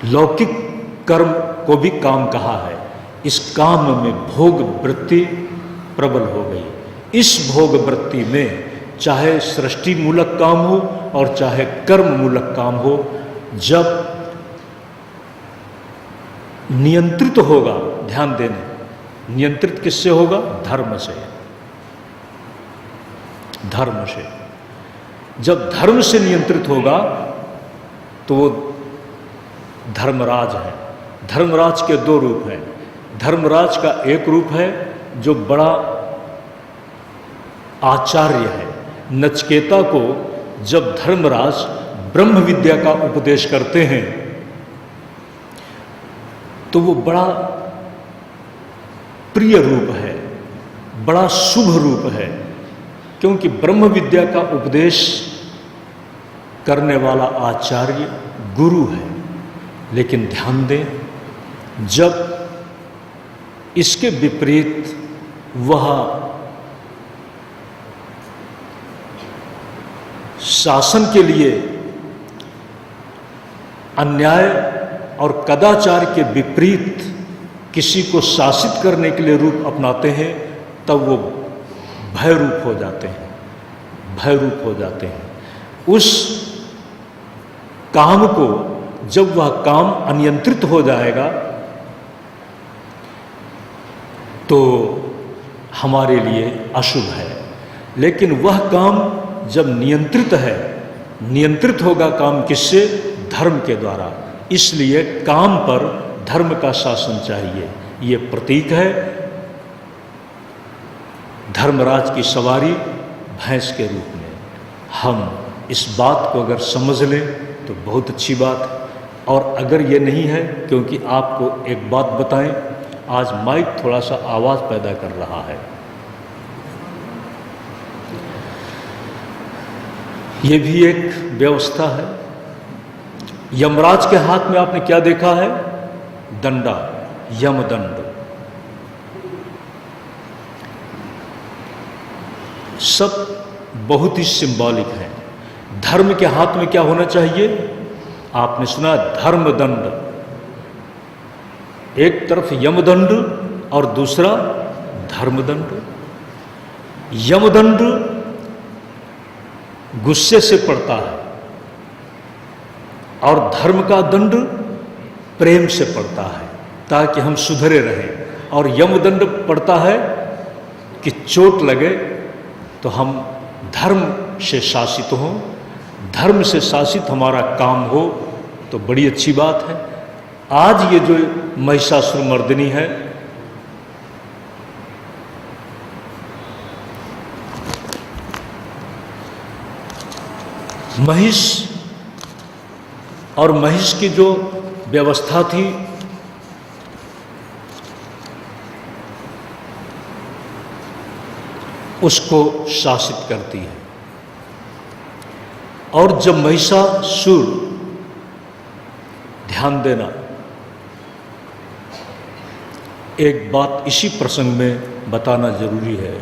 लौकिक कर्म को भी काम कहा है। इस काम में भोग वृत्ति प्रबल हो गई। इस भोग वृत्ति में चाहे सृष्टि मूलक काम हो और चाहे कर्म मूलक काम हो, जब नियंत्रित होगा, ध्यान देना, नियंत्रित किससे होगा? धर्म से। धर्म से जब धर्म से नियंत्रित होगा तो वो धर्मराज है। धर्मराज के दो रूप हैं। धर्मराज का एक रूप है जो बड़ा आचार्य है। नचिकेता को जब धर्मराज ब्रह्म विद्या का उपदेश करते हैं तो वो बड़ा प्रिय रूप है, बड़ा शुभ रूप है, क्योंकि ब्रह्म विद्या का उपदेश करने वाला आचार्य गुरु है। लेकिन ध्यान दें, जब इसके विपरीत वह शासन के लिए अन्याय और कदाचार के विपरीत किसी को शासित करने के लिए रूप अपनाते हैं, तब वो भय रूप हो जाते हैं, भय रूप हो जाते हैं। उस काम को जब वह काम अनियंत्रित हो जाएगा तो हमारे लिए अशुभ है। लेकिन वह काम जब नियंत्रित है, नियंत्रित होगा काम किससे? धर्म के द्वारा। इसलिए काम पर धर्म का शासन चाहिए। ये प्रतीक है धर्मराज की सवारी भैंस के रूप में। हम इस बात को अगर समझ लें तो बहुत अच्छी बात है। और अगर ये नहीं है, क्योंकि आपको एक बात बताएं, आज माइक थोड़ा सा आवाज़ पैदा कर रहा है। ये भी एक व्यवस्था है। यमराज के हाथ में आपने क्या देखा है? दंडा, यमदंड। सब बहुत ही सिंबॉलिक है। धर्म के हाथ में क्या होना चाहिए? आपने सुना धर्मदंड। एक तरफ यमदंड और दूसरा धर्मदंड। यमदंड गुस्से से पड़ता है और धर्म का दंड प्रेम से पड़ता है, ताकि हम सुधरे रहें। और यमदंड पड़ता है कि चोट लगे तो हम धर्म से शासित हों, धर्म से शासित हमारा काम हो, तो बड़ी अच्छी बात है। आज ये जो महिषासुर मर्दिनी है, महिष और महिष की जो व्यवस्था थी, उसको शासित करती है। और जब महिषासुर, ध्यान देना, एक बात इसी प्रसंग में बताना जरूरी है।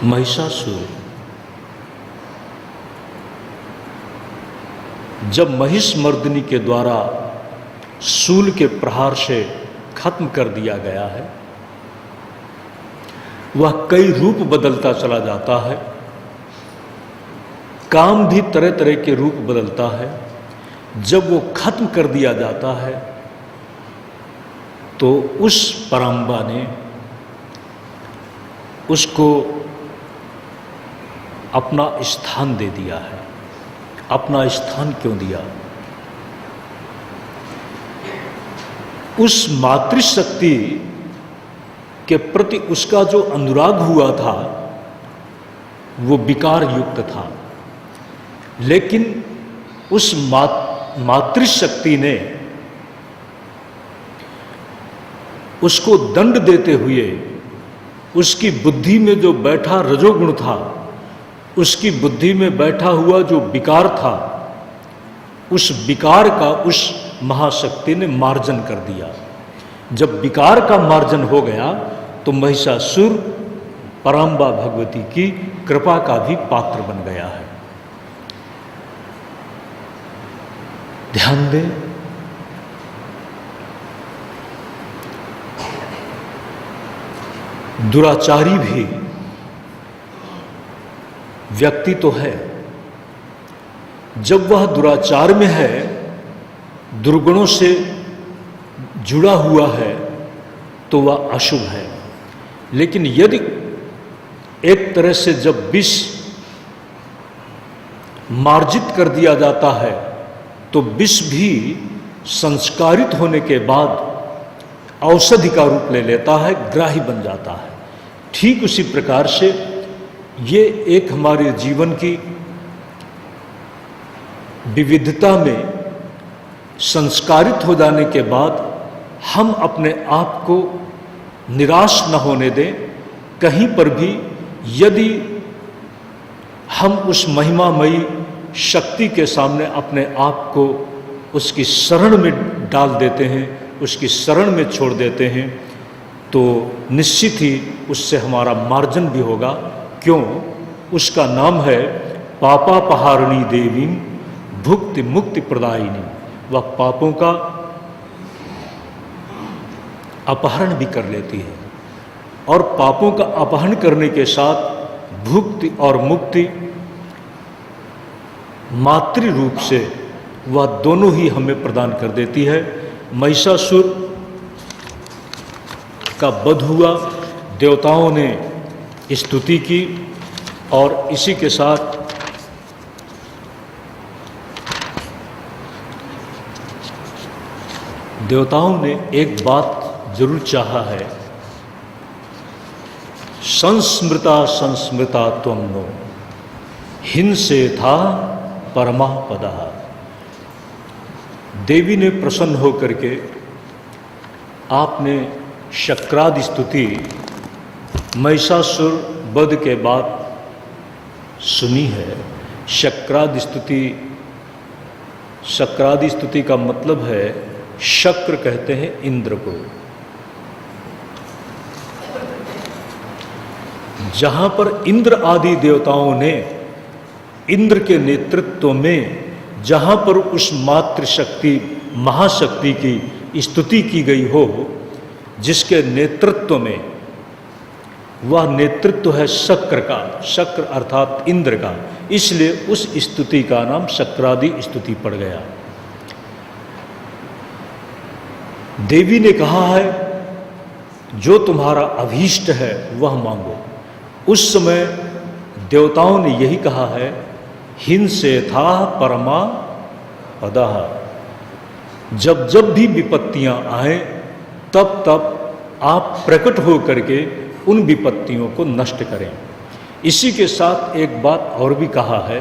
महिषासुर जब महिष मर्दिनी के द्वारा शूल के प्रहार से खत्म कर दिया गया है, वह कई रूप बदलता चला जाता है। काम भी तरह तरह के रूप बदलता है। जब वो खत्म कर दिया जाता है तो उस पराम्बा ने उसको अपना स्थान दे दिया है। अपना स्थान क्यों दिया? उस मातृशक्ति के प्रति उसका जो अनुराग हुआ था वो विकार युक्त था। लेकिन उस मातृशक्ति ने उसको दंड देते हुए उसकी बुद्धि में जो बैठा रजोगुण था, उसकी बुद्धि में बैठा हुआ जो विकार था, उस विकार का उस महाशक्ति ने मार्जन कर दिया। जब विकार का मार्जन हो गया तो महिषासुर पराम्बा भगवती की कृपा का भी पात्र बन गया है। ध्यान दें, दुराचारी भी व्यक्ति तो है, जब वह दुराचार में है, दुर्गुणों से जुड़ा हुआ है, तो वह अशुभ है। लेकिन यदि एक तरह से जब विष मार्जित कर दिया जाता है, तो विष भी संस्कारित होने के बाद औषधि का रूप ले लेता है, ग्राही बन जाता है। ठीक उसी प्रकार से ये एक हमारे जीवन की विविधता में संस्कारित हो जाने के बाद हम अपने आप को निराश न होने दें। कहीं पर भी यदि हम उस महिमामयी शक्ति के सामने अपने आप को उसकी शरण में डाल देते हैं, उसकी शरण में छोड़ देते हैं, तो निश्चित ही उससे हमारा मार्जन भी होगा। क्यों? उसका नाम है पापापहारिणी देवी भुक्ति मुक्ति प्रदायिनी। वह पापों का अपहरण भी कर लेती है, और पापों का अपहरण करने के साथ भुक्ति और मुक्ति मातृ रूप से वह दोनों ही हमें प्रदान कर देती है। महिषासुर का वध हुआ, देवताओं ने स्तुति की, और इसी के साथ देवताओं ने एक बात जरूर चाहा है, संस्मृता संस्मृता त्वं नो हिंसे था परमा पदः। देवी ने प्रसन्न होकर के आपने शक्रादि स्तुति महिषासुर वध के बाद सुनी है। शक्रादि स्तुति का मतलब है, शक्र कहते हैं इंद्र को। जहां पर इंद्र आदि देवताओं ने इंद्र के नेतृत्व में जहां पर उस मातृशक्ति महाशक्ति की स्तुति की गई हो, जिसके नेतृत्व में, वह नेतृत्व है शक्र का, शक्र अर्थात इंद्र का, इसलिए उस स्तुति का नाम शक्रादि स्तुति पड़ गया। देवी ने कहा है, जो तुम्हारा अभीष्ट है वह मांगो। उस समय देवताओं ने यही कहा है, हिंसे था परमा पदः। जब जब भी विपत्तियां आए, तब तब आप प्रकट हो करके उन विपत्तियों को नष्ट करें। इसी के साथ एक बात और भी कहा है,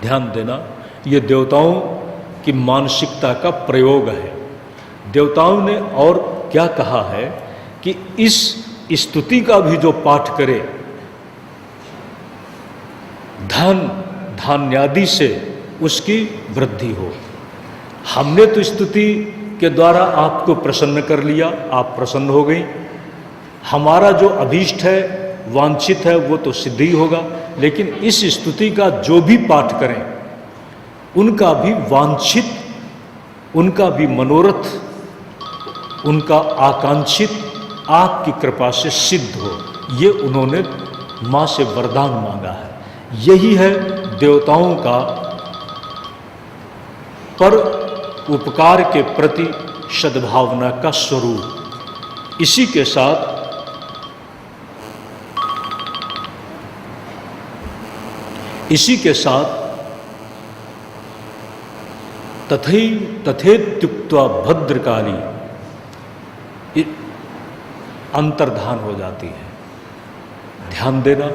ध्यान देना, ये देवताओं की मानसिकता का प्रयोग है। देवताओं ने और क्या कहा है कि इस स्तुति का भी जो पाठ करे, धन धान्यादि से उसकी वृद्धि हो। हमने तो स्तुति के द्वारा आपको प्रसन्न कर लिया, आप प्रसन्न हो गई। हमारा जो अभीष्ट है, वांछित है, वो तो सिद्ध ही होगा। लेकिन इस स्तुति का जो भी पाठ करें, उनका भी वांछित, उनका भी मनोरथ, उनका आकांक्षित आपकी कृपा से सिद्ध हो, ये उन्होंने माँ से वरदान मांगा है। यही है देवताओं का पर उपकार के प्रति सद्भावना का स्वरूप। इसी के साथ तथेत्युक्त्वा भद्रकाली अंतर्धान हो जाती है। ध्यान देना,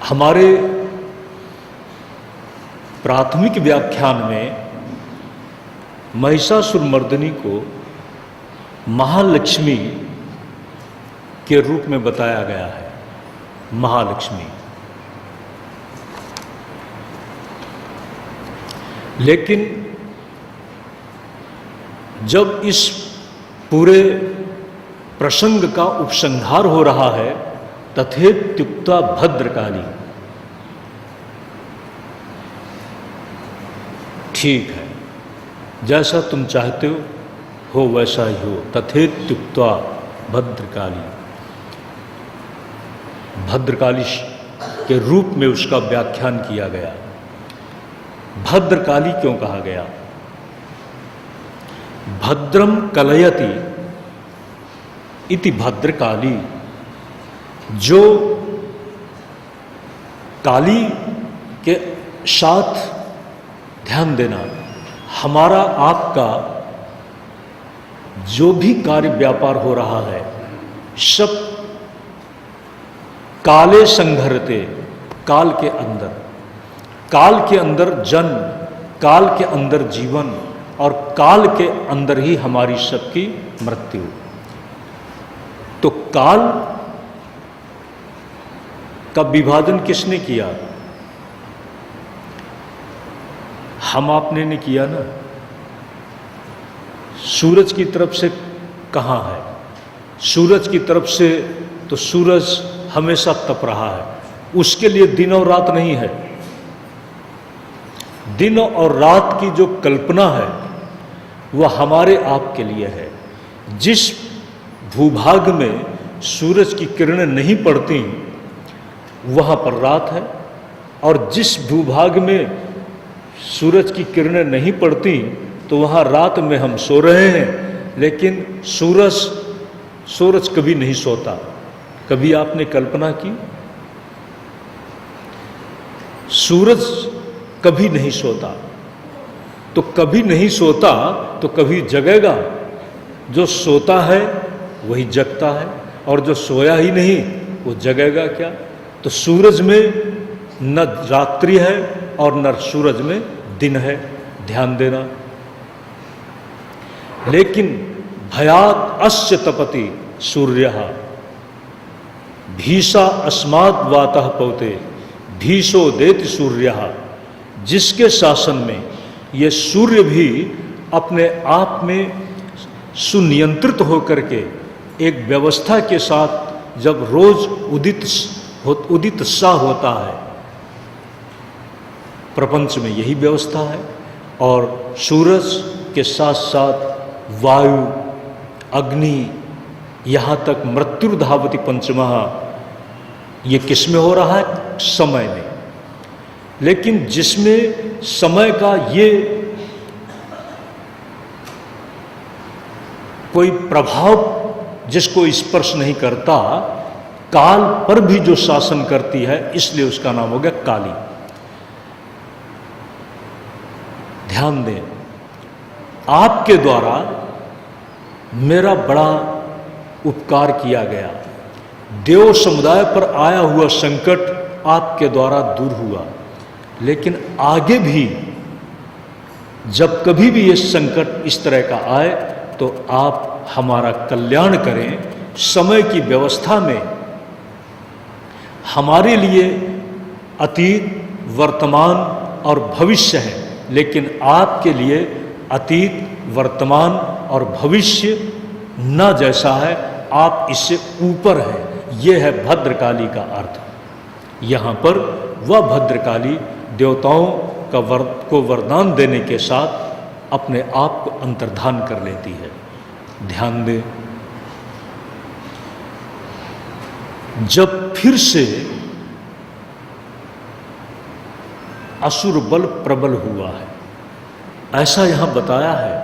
हमारे प्राथमिक व्याख्यान में महिषासुर मर्दिनी को महालक्ष्मी के रूप में बताया गया है। महालक्ष्मी, लेकिन जब इस पूरे प्रसंग का उपसंहार हो रहा है, तथेत्युक्ता भद्रकाली, ठीक है, जैसा तुम चाहते हो वैसा ही हो। तथेत्युक्त्वा भद्रकाली, भद्रकाली के रूप में उसका व्याख्यान किया गया। भद्रकाली क्यों कहा गया? भद्रम कलयति इति भद्रकाली, जो काली के साथ ध्यान देना, हमारा आपका जो भी कार्य व्यापार हो रहा है सब काले संघरते, काल के अंदर जन्म, काल के अंदर जीवन और काल के अंदर ही हमारी सबकी मृत्यु। तो काल का विभाजन किसने किया? हम आपने ने किया ना। सूरज की तरफ से कहाँ है? सूरज की तरफ से तो सूरज हमेशा तप रहा है, उसके लिए दिन और रात नहीं है। दिन और रात की जो कल्पना है वह हमारे आप के लिए है। जिस भूभाग में सूरज की किरणें नहीं पड़ती वहाँ पर रात है, और जिस भूभाग में सूरज की किरणें नहीं पड़ती तो वहाँ रात में हम सो रहे हैं। लेकिन सूरज कभी नहीं सोता। कभी आपने कल्पना की? सूरज कभी नहीं सोता। तो कभी नहीं सोता तो कभी जगेगा। जो सोता है वही जगता है, और जो सोया ही नहीं वो जगेगा क्या? तो सूरज में न रात्रि है और न सूरज में दिन है, ध्यान देना। लेकिन भयात अस्य तपति सूर्यः भीषा अस्मात् वातः पौते भीषो देति सूर्यः, जिसके शासन में ये सूर्य भी अपने आप में सुनियंत्रित होकर के एक व्यवस्था के साथ जब रोज उदित सा होता है, प्रपंच में यही व्यवस्था है। और सूरज के साथ साथ वायु, अग्नि, यहाँ तक मृत्यु धावति पंचमः, ये किस में हो रहा है? समय में। लेकिन जिसमें समय का ये कोई प्रभाव जिसको स्पर्श नहीं करता, काल पर भी जो शासन करती है, इसलिए उसका नाम हो गया काली। ध्यान दें, आपके द्वारा मेरा बड़ा उपकार किया गया। देव समुदाय पर आया हुआ संकट आपके द्वारा दूर हुआ। लेकिन आगे भी जब कभी भी ये संकट इस तरह का आए तो आप हमारा कल्याण करें। समय की व्यवस्था में हमारे लिए अतीत, वर्तमान और भविष्य है, लेकिन आपके लिए अतीत, वर्तमान और भविष्य न जैसा है, आप इससे ऊपर हैं। यह है भद्रकाली का अर्थ। यहाँ पर वह भद्रकाली देवताओं को वरदान देने के साथ अपने आप को अंतर्धान कर लेती है। ध्यान दें, जब फिर से असुर बल प्रबल हुआ है, ऐसा यहाँ बताया है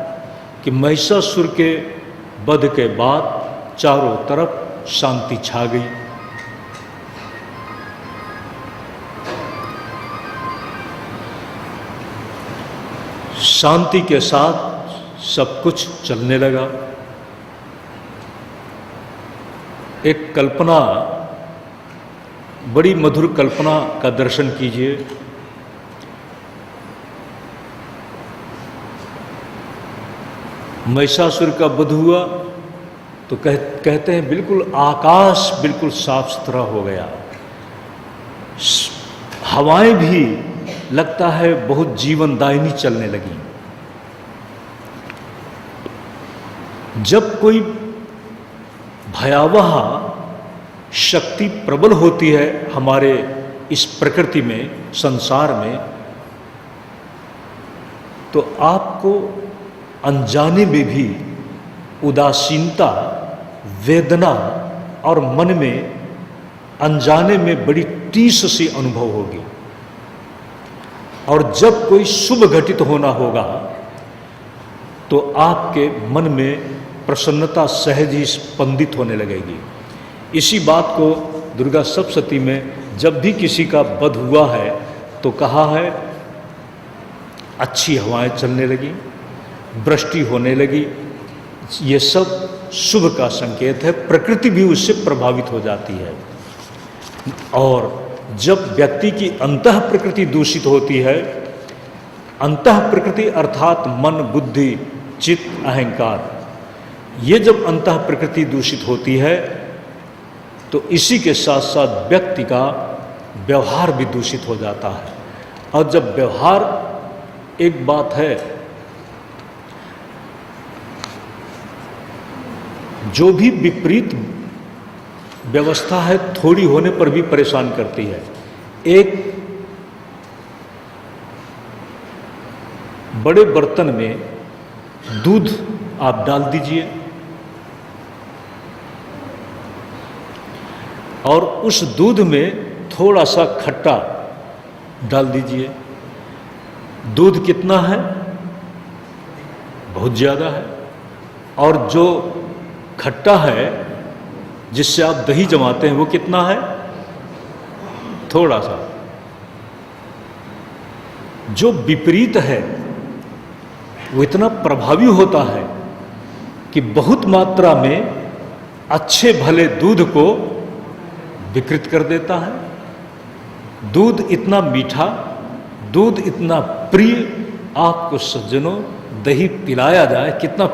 कि महिषासुर के वध के बाद चारों तरफ शांति छा गई। शांति के साथ सब कुछ चलने लगा। एक कल्पना, बड़ी मधुर कल्पना का दर्शन कीजिए। महिषासुर का वध हुआ तो कहते हैं बिल्कुल आकाश बिल्कुल साफ सुथरा हो गया। हवाएं भी लगता है बहुत जीवनदायिनी चलने लगी। जब कोई भयावह शक्ति प्रबल होती है हमारे इस प्रकृति में, संसार में, तो आपको अनजाने में भी उदासीनता, वेदना और मन में अनजाने में बड़ी टीस सी अनुभव होगी। और जब कोई शुभ घटित होना होगा तो आपके मन में प्रसन्नता सहज ही स्पंदित होने लगेगी। इसी बात को दुर्गा सप्तशती में जब भी किसी का वध हुआ है तो कहा है अच्छी हवाएं चलने लगी, वृष्टि होने लगी, ये सब शुभ का संकेत है। प्रकृति भी उससे प्रभावित हो जाती है। और जब व्यक्ति की अंतः प्रकृति दूषित होती है, अंतः प्रकृति अर्थात मन, बुद्धि, चित्त, अहंकार, ये जब अंतः प्रकृति दूषित होती है तो इसी के साथ साथ व्यक्ति का व्यवहार भी दूषित हो जाता है। और जब व्यवहार एक बात है, जो भी विपरीत व्यवस्था है थोड़ी होने पर भी परेशान करती है। एक बड़े बर्तन में दूध आप डाल दीजिए और उस दूध में थोड़ा सा खट्टा डाल दीजिए। दूध कितना है? बहुत ज़्यादा है। और जो खट्टा है जिससे आप दही जमाते हैं वो कितना है? थोड़ा सा। जो विपरीत है वो इतना प्रभावी होता है कि बहुत मात्रा में अच्छे भले दूध को विकृत कर देता है। दूध इतना मीठा, दूध इतना प्रिय, आपको सज्जनों दही पिलाया जाए कितना